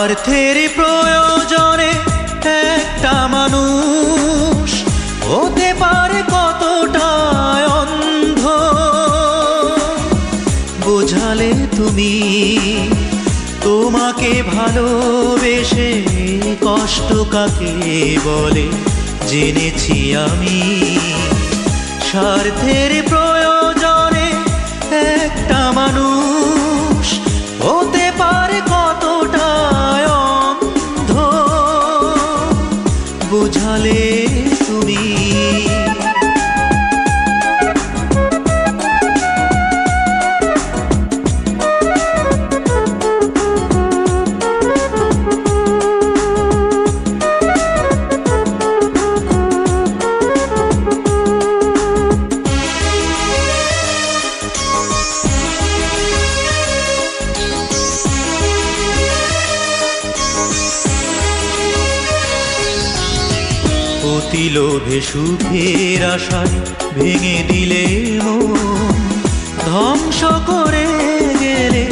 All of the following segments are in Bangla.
স্বার্থের প্রয়োজনে একটা মানুষ হতে পারে কতটা অন্ধ। বোঝালে তুমি তোমাকে ভালোবেসে কষ্ট কাকে বলে জেনেছি আমি। স্বার্থের প্রয়োজনে একটা মানুষ হতে পারে কতটা অন্ধ। বোঝালে তুমি অতি লোভে সুখের আশায় ভেঙে দিলে মন, ধ্বংস করে গেলে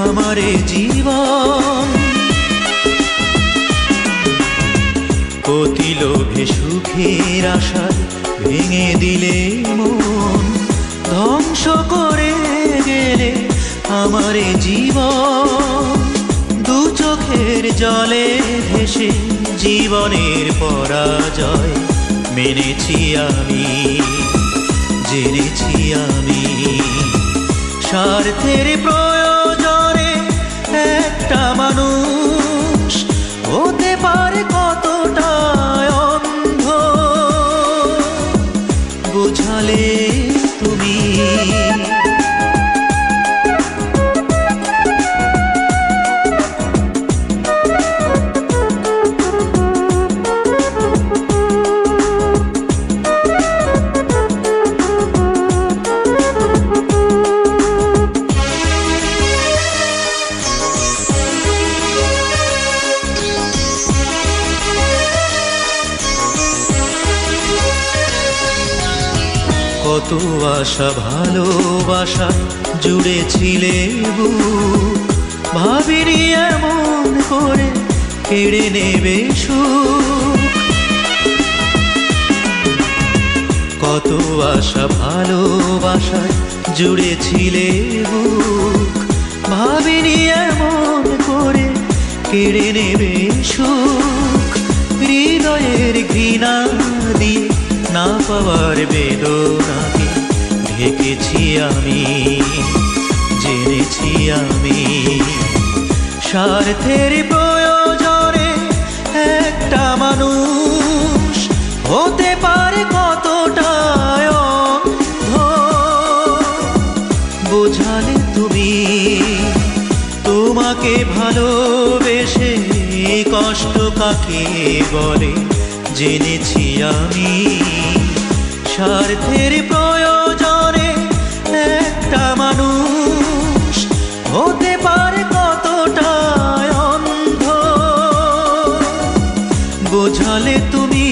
আমার জীবন। অতি লোভে সুখের আশায় ভেঙে দিলে মন, ধ্বংস করে গেলে আমার জীবন। দু চোখের জলে ভেসে জীবনের পরাজয় মেনেছি আমি, জেনেছি আমি। স্বার্থের প্রয়োজনে একটা মানুষ হতে পারে কতটা অন্ধ। বোঝালে তুমি কত আশা ভালোবাসায় জুড়েছিলে বুক, ভাবিনি এমন করে কেড়ে নেবে সুখ। কত আশা ভালোবাসায় জুড়েছিলে বুক, ভাবিনি এমন করে কেড়ে নেবে সুখ। হৃদয়ের ঘৃণা দিয়ে না পাওয়ার বেদনাকে ঢেকেছি আমি, জেনেছি আমি। স্বার্থের প্রয়োজনে একটা মানুষ হতে পারে কতটা অন্ধ। বোঝালে তুমি তোমাকে ভালোবেসে কষ্ট কাকে বলে জেনেছি আমি। স্বার্থের প্রয়োজনে একটা মানুষ হতে পারে কতটা অন্ধ। বোঝালে তুমি